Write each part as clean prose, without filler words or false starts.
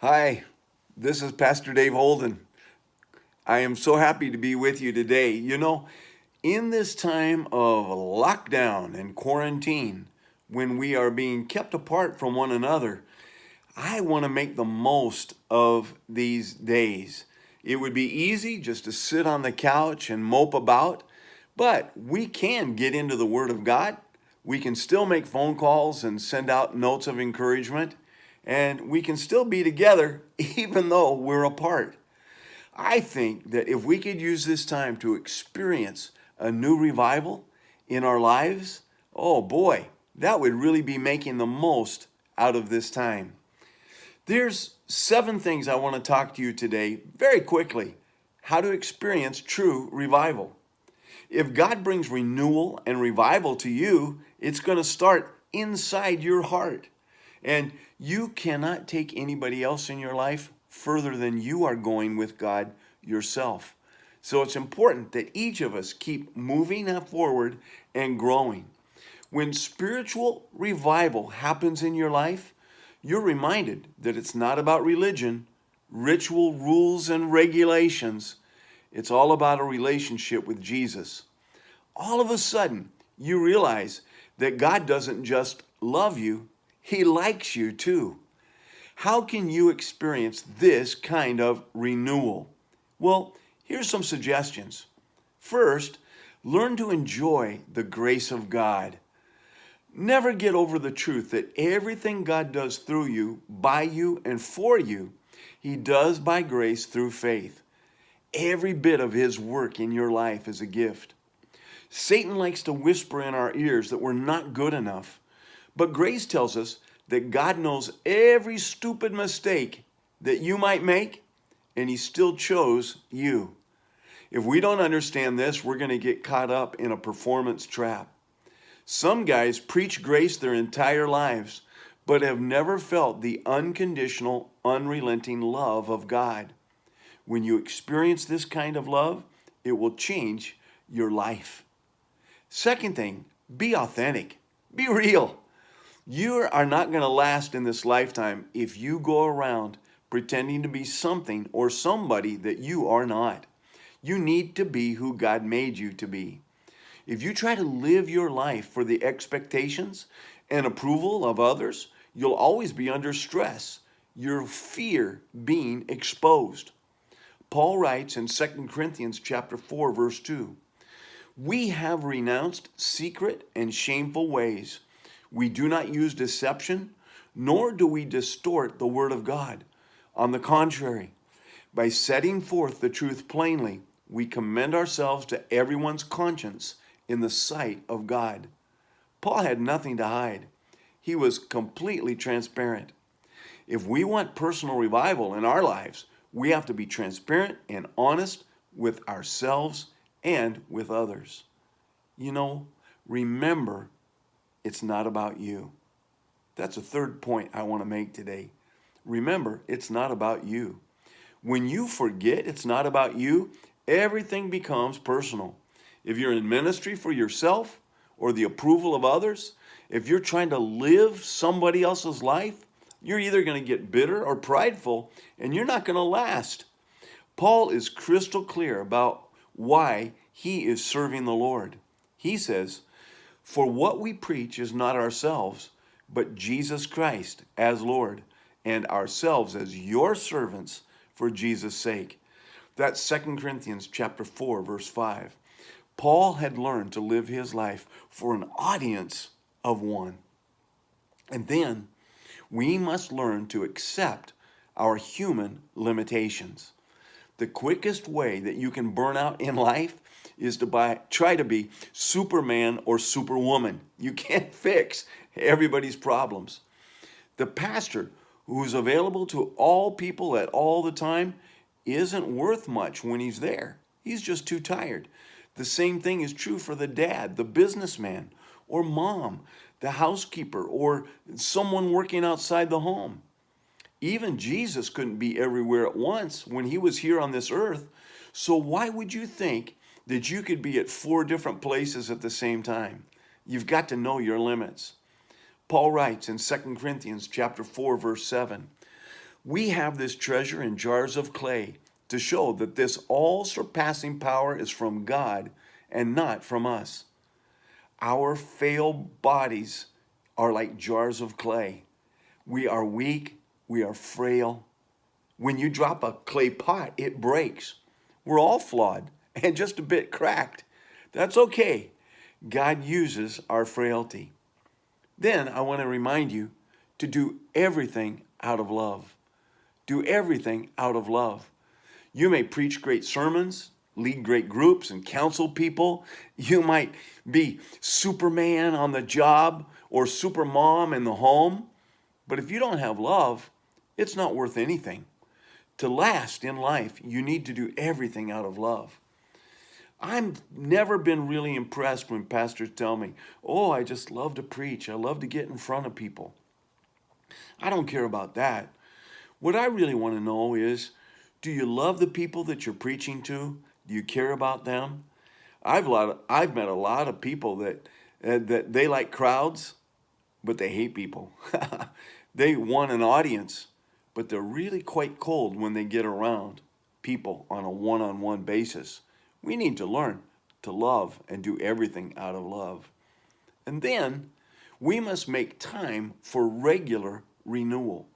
Hi, this is Pastor Dave Holden. I am so happy to be with you today. In this time of lockdown and quarantine, when we are being kept apart from one another, I want to make the most of these days. It would be easy just to sit on the couch and mope about, but we can get into the Word of God. We can still make phone calls and send out notes of encouragement, and we can still be together even though we're apart. I think that if we could use this time to experience a new revival in our lives, oh boy, that would really be making the most out of this time. There's 7 things I want to talk to you today very quickly. How to experience true revival. If God brings renewal and revival to you, it's going to start inside your heart. And you cannot take anybody else in your life further than you are going with God yourself. So it's important that each of us keep moving forward and growing. When spiritual revival happens in your life, you're reminded that it's not about religion, ritual rules, and regulations. It's all about a relationship with Jesus. All of a sudden, you realize that God doesn't just love you, He likes you too. How can you experience this kind of renewal? Well, here's some suggestions. First, learn to enjoy the grace of God. Never get over the truth that everything God does through you, by you, and for you, He does by grace through faith. Every bit of His work in your life is a gift. Satan likes to whisper in our ears that we're not good enough. But grace tells us that God knows every stupid mistake that you might make, and He still chose you. If we don't understand this, we're going to get caught up in a performance trap. Some guys preach grace their entire lives, but have never felt the unconditional, unrelenting love of God. When you experience this kind of love, it will change your life. Second thing, be authentic. Be real. You are not going to last in this lifetime if you go around pretending to be something or somebody that you are not. You need to be who God made you to be. If you try to live your life for the expectations and approval of others, you'll always be under stress. You'll fear being exposed. Paul writes in 2 Corinthians chapter 4, verse 2, "We have renounced secret and shameful ways. We do not use deception, nor do we distort the word of God. On the contrary, by setting forth the truth plainly, we commend ourselves to everyone's conscience in the sight of God." Paul had nothing to hide. He was completely transparent. If we want personal revival in our lives, we have to be transparent and honest with ourselves and with others. Remember, it's not about you. That's a third point I want to make today. Remember, it's not about you. When you forget it's not about you, everything becomes personal. If you're in ministry for yourself or the approval of others, if you're trying to live somebody else's life, you're either going to get bitter or prideful, and you're not going to last. Paul is crystal clear about why he is serving the Lord. He says, "For what we preach is not ourselves, but Jesus Christ as Lord, and ourselves as your servants for Jesus' sake." That's 2 Corinthians chapter 4, verse 5. Paul had learned to live his life for an audience of one. And then we must learn to accept our human limitations. The quickest way that you can burn out in life is to try to be Superman or Superwoman. You can't fix everybody's problems. The pastor who's available to all people at all the time isn't worth much when he's there. He's just too tired. The same thing is true for the dad, the businessman, or mom, the housekeeper, or someone working outside the home. Even Jesus couldn't be everywhere at once when he was here on this earth. So why would you think that you could be at 4 different places at the same time? You've got to know your limits. Paul writes in 2 Corinthians chapter 4, verse 7, We have this treasure in jars of clay to show that this all-surpassing power is from God and not from us. Our frail bodies are like jars of clay. We are weak, we are frail. When you drop a clay pot, it breaks. We're all flawed and just a bit cracked. That's okay. God uses our frailty. Then I want to remind you to do everything out of love. Do everything out of love. You may preach great sermons, lead great groups, and counsel people. You might be Superman on the job or Supermom in the home. But if you don't have love, it's not worth anything. To last in life, you need to do everything out of love. I've never been really impressed when pastors tell me, oh, I just love to preach. I love to get in front of people. I don't care about that. What I really want to know is, do you love the people that you're preaching to? Do you care about them? I've met a lot of people that they like crowds, but they hate people. They want an audience, but they're really quite cold when they get around people on a one-on-one basis. We need to learn to love and do everything out of love. And then we must make time for regular renewal.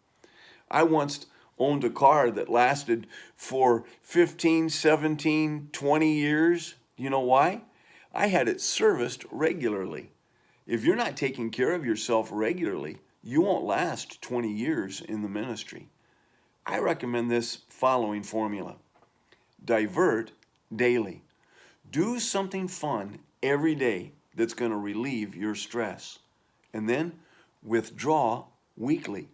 I once owned a car that lasted for 15, 17, 20 years. You know why? I had it serviced regularly. If you're not taking care of yourself regularly, you won't last 20 years in the ministry. I recommend this following formula. Divert daily. Do something fun every day that's going to relieve your stress. And then withdraw weekly.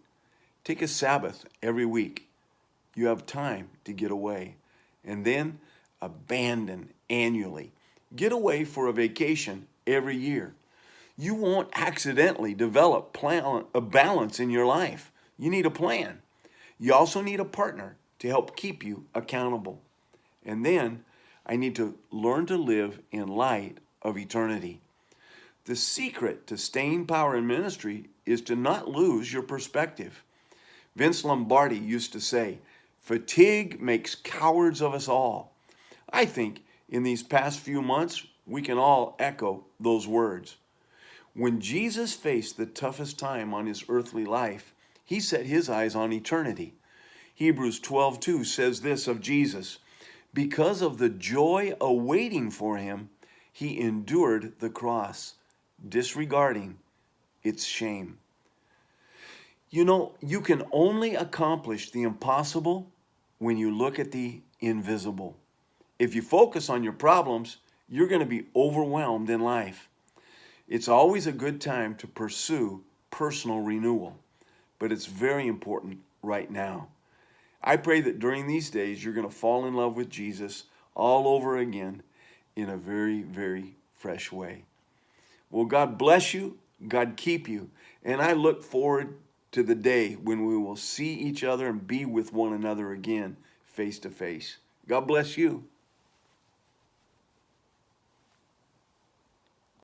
Take a Sabbath every week. You have time to get away. And then abandon annually. Get away for a vacation every year. You won't accidentally develop a balance in your life. You need a plan. You also need a partner to help keep you accountable. And then I need to learn to live in light of eternity. The secret to staying power in ministry is to not lose your perspective. Vince Lombardi used to say, fatigue makes cowards of us all. I think in these past few months, we can all echo those words. When Jesus faced the toughest time on his earthly life, he set his eyes on eternity. Hebrews 12:2 says this of Jesus, because of the joy awaiting for him, he endured the cross, disregarding its shame. You know, you can only accomplish the impossible when you look at the invisible. If you focus on your problems, you're going to be overwhelmed in life. It's always a good time to pursue personal renewal, but it's very important right now. I pray that during these days, you're going to fall in love with Jesus all over again in a very, very fresh way. Well, God bless you. God keep you. And I look forward to the day when we will see each other and be with one another again face to face. God bless you.